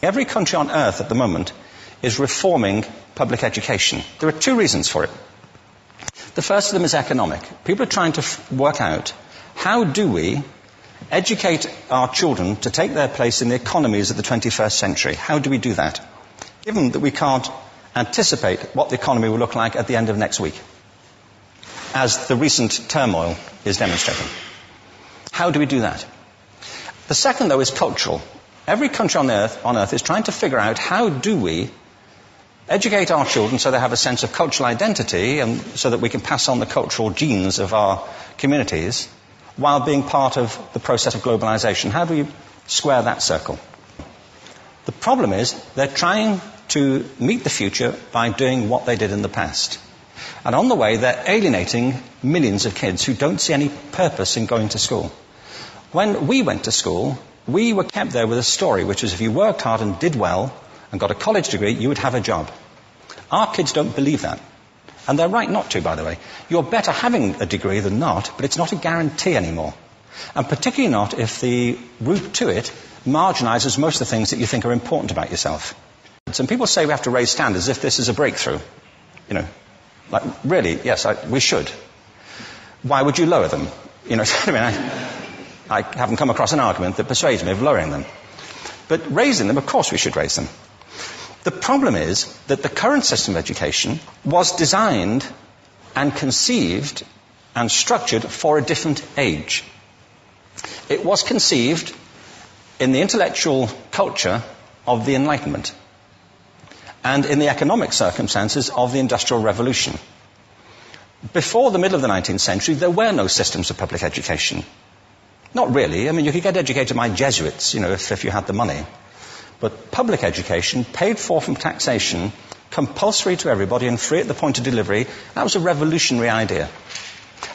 Every country on earth at the moment is reforming public education. There are two reasons for it. The first of them is economic. People are trying to work out, how do we educate our children to take their place in the economies of the 21st century? How do we do that? Given that we can't anticipate what the economy will look like at the end of next week, as the recent turmoil is demonstrating. How do we do that? The second, though, is cultural. Every country on earth is trying to figure out, how do we educate our children so they have a sense of cultural identity and so that we can pass on the cultural genes of our communities while being part of the process of globalization. How do we square that circle? The problem is they're trying to meet the future by doing what they did in the past. And on the way, they're alienating millions of kids who don't see any purpose in going to school. When we went to school, we were kept there with a story, which is if you worked hard and did well and got a college degree, you would have a job. Our kids don't believe that. And they're right not to, by the way. You're better having a degree than not, but it's not a guarantee anymore. And particularly not if the route to it marginalizes most of the things that you think are important about yourself. Some people say we have to raise standards as if this is a breakthrough. You know, like, really, yes, we should. Why would you lower them? You know, I mean, I haven't come across an argument that persuades me of lowering them. But raising them, of course we should raise them. The problem is that the current system of education was designed and conceived and structured for a different age. It was conceived in the intellectual culture of the Enlightenment and in the economic circumstances of the Industrial Revolution. Before the middle of the 19th century, there were no systems of public education. Not really. I mean, you could get educated by Jesuits, you know, if you had the money. But public education, paid for from taxation, compulsory to everybody and free at the point of delivery, that was a revolutionary idea.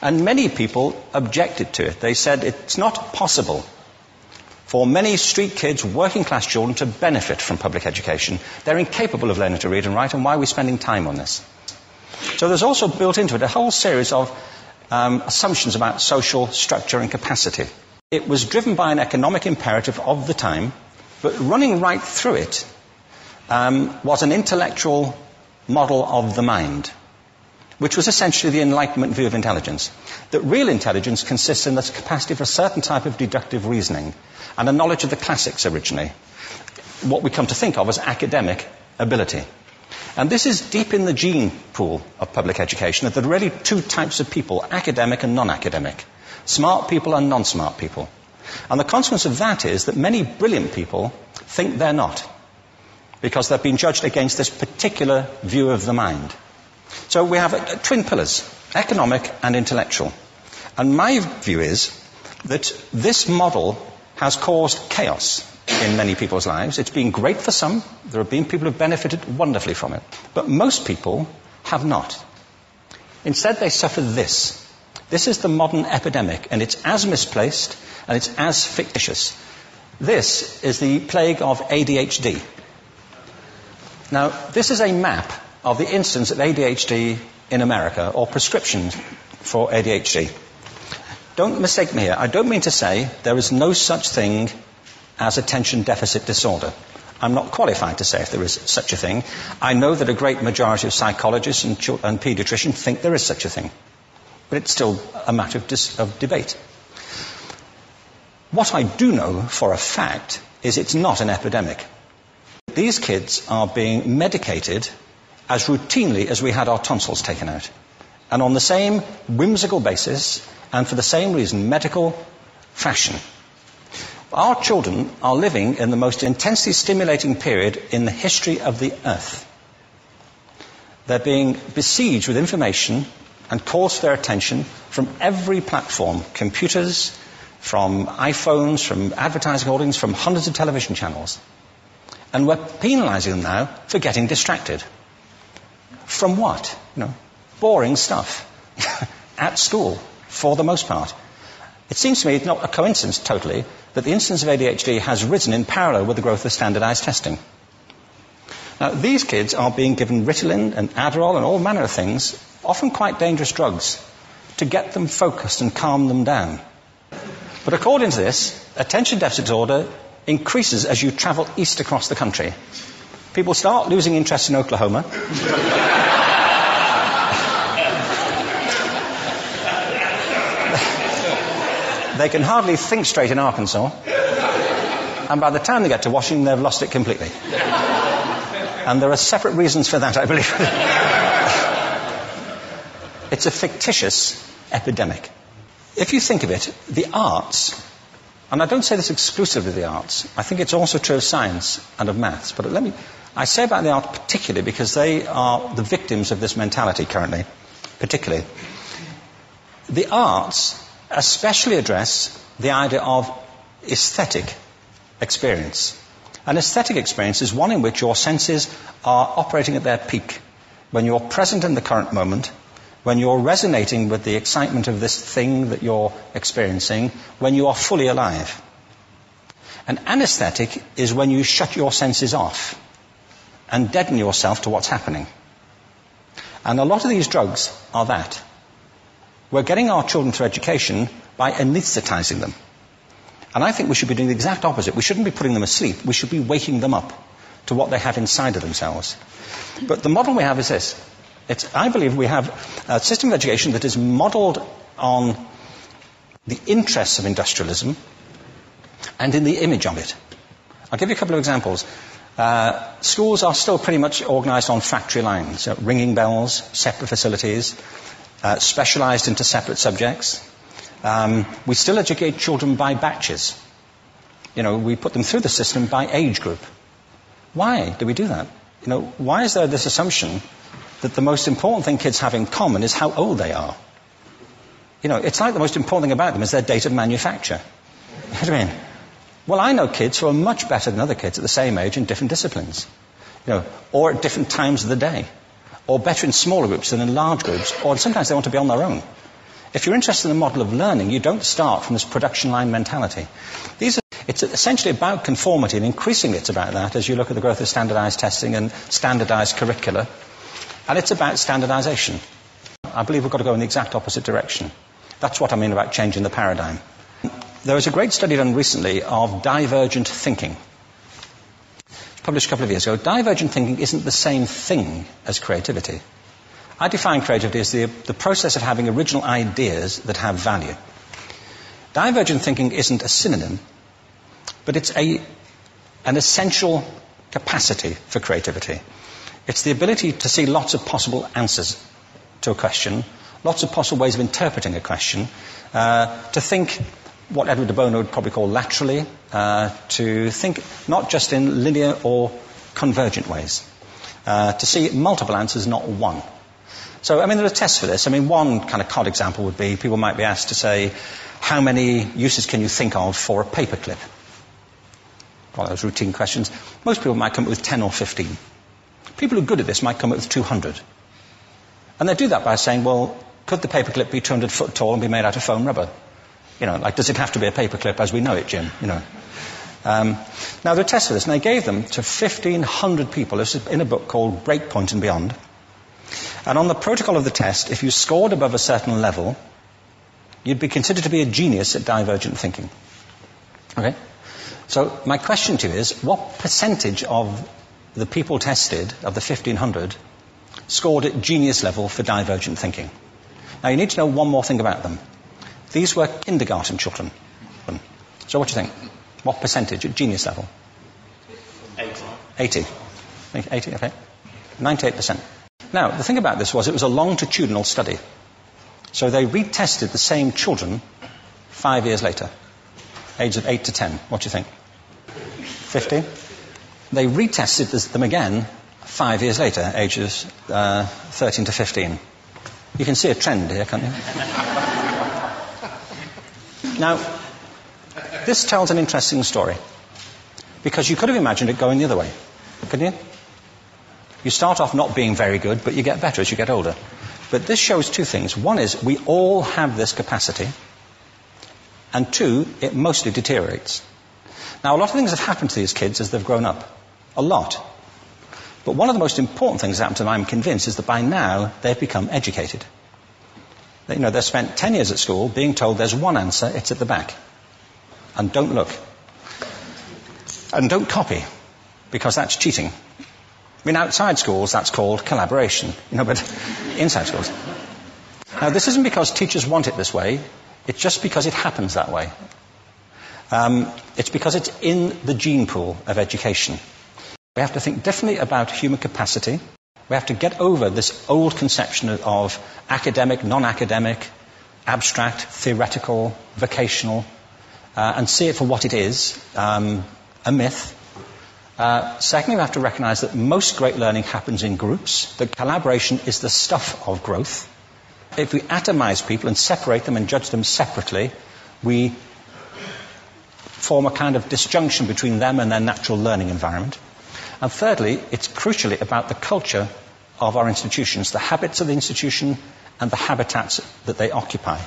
And many people objected to it. They said it's not possible for many street kids, working class children, to benefit from public education. They're incapable of learning to read and write, and why are we spending time on this? So there's also built into it a whole series of assumptions about social structure and capacity. It was driven by an economic imperative of the time, but running right through it was an intellectual model of the mind, which was essentially the Enlightenment view of intelligence. That real intelligence consists in the capacity for a certain type of deductive reasoning and a knowledge of the classics originally, what we come to think of as academic ability. And this is deep in the gene pool of public education, that there are really two types of people, academic and non-academic, smart people and non-smart people. And the consequence of that is that many brilliant people think they're not, because they've been judged against this particular view of the mind. So we have twin pillars, economic and intellectual. And my view is that this model has caused chaos in many people's lives. It's been great for some. There have been people who have benefited wonderfully from it. But most people have not. Instead, they suffer this. This is the modern epidemic, and it's as misplaced and it's as fictitious. This is the plague of ADHD. Now, this is a map of the incidence of ADHD in America, or prescriptions for ADHD. Don't mistake me here. I don't mean to say there is no such thing as attention deficit disorder. I'm not qualified to say if there is such a thing. I know that a great majority of psychologists and paediatricians think there is such a thing. But it's still a matter of debate. What I do know for a fact is it's not an epidemic. These kids are being medicated as routinely as we had our tonsils taken out. And on the same whimsical basis, and for the same reason, medical fashion. Our children are living in the most intensely stimulating period in the history of the earth. They're being besieged with information and calls for their attention from every platform, computers, from iPhones, from advertising hoardings, from hundreds of television channels. And we're penalizing them now for getting distracted. From what? Boring stuff. At school, for the most part. It seems to me it's not a coincidence totally that the incidence of ADHD has risen in parallel with the growth of standardized testing. Now, these kids are being given Ritalin and Adderall and all manner of things, often quite dangerous drugs, to get them focused and calm them down. But according to this, attention deficit disorder increases as you travel east across the country. People start losing interest in Oklahoma. They can hardly think straight in Arkansas. And by the time they get to Washington, they've lost it completely. And there are separate reasons for that, I believe. It's a fictitious epidemic. If you think of it, the arts, and I don't say this exclusively of the arts, I think it's also true of science and of maths, but I say about the arts particularly because they are the victims of this mentality currently, particularly. The arts especially address the idea of aesthetic experience. An aesthetic experience is one in which your senses are operating at their peak, when you're present in the current moment, when you're resonating with the excitement of this thing that you're experiencing, when you are fully alive. An anesthetic is when you shut your senses off and deaden yourself to what's happening. And a lot of these drugs are that. We're getting our children through education by anesthetizing them. And I think we should be doing the exact opposite. We shouldn't be putting them asleep. We should be waking them up to what they have inside of themselves. But the model we have is this. I believe we have a system of education that is modeled on the interests of industrialism and in the image of it. I'll give you a couple of examples. Schools are still pretty much organized on factory lines, ringing bells, separate facilities, specialized into separate subjects. We still educate children by batches. We put them through the system by age group. Why do we do that? Why is there this assumption that the most important thing kids have in common is how old they are? It's like the most important thing about them is their date of manufacture. You know what I mean? Well, I know kids who are much better than other kids at the same age in different disciplines, or at different times of the day, or better in smaller groups than in large groups, or sometimes they want to be on their own. If you're interested in the model of learning, you don't start from this production line mentality. It's essentially about conformity, and increasingly it's about that as you look at the growth of standardized testing and standardized curricula. And it's about standardization. I believe we've got to go in the exact opposite direction. That's what I mean about changing the paradigm. There was a great study done recently of divergent thinking. It was published a couple of years ago. Divergent thinking isn't the same thing as creativity. I define creativity as the process of having original ideas that have value. Divergent thinking isn't a synonym, but it's an essential capacity for creativity. It's the ability to see lots of possible answers to a question, lots of possible ways of interpreting a question, to think what Edward de Bono would probably call laterally, to think not just in linear or convergent ways, to see multiple answers, not one. So, there are tests for this. One kind of cod example would be people might be asked to say, how many uses can you think of for a paperclip? One of those routine questions. Most people might come up with 10 or 15. People who are good at this might come up with 200. And they do that by saying, well, could the paperclip be 200 foot tall and be made out of foam rubber? Does it have to be a paperclip as we know it, Jim? Now, there are tests for this, and they gave them to 1,500 people. This is in a book called Breakpoint and Beyond. And on the protocol of the test, if you scored above a certain level, you'd be considered to be a genius at divergent thinking. Okay? So my question to you is, what percentage of the people tested, of the 1,500, scored at genius level for divergent thinking? Now, you need to know one more thing about them. These were kindergarten children. So what do you think? What percentage at genius level? 80. 80, okay. 98%. Now, the thing about this was it was a longitudinal study. So they retested the same children 5 years later, ages of 8 to 10. What do you think? 50? They retested them again 5 years later, ages 13 to 15. You can see a trend here, can't you? Now, this tells an interesting story, because you could have imagined it going the other way, couldn't you? You start off not being very good, but you get better as you get older. But this shows two things. One is we all have this capacity, and two, it mostly deteriorates. Now, a lot of things have happened to these kids as they've grown up. A lot. But one of the most important things that happened to them, I'm convinced, is that by now they've become educated. They've spent 10 years at school being told there's one answer, it's at the back. And don't look. And don't copy, because that's cheating. I mean, outside schools, that's called collaboration, but inside schools. Now, this isn't because teachers want it this way, it's just because it happens that way. It's because it's in the gene pool of education. We have to think differently about human capacity. We have to get over this old conception of academic, non-academic, abstract, theoretical, vocational, and see it for what it is, a myth. Secondly, we have to recognize that most great learning happens in groups, that collaboration is the stuff of growth. If we atomize people and separate them and judge them separately, we form a kind of disjunction between them and their natural learning environment. And thirdly, it's crucially about the culture of our institutions, the habits of the institution and the habitats that they occupy.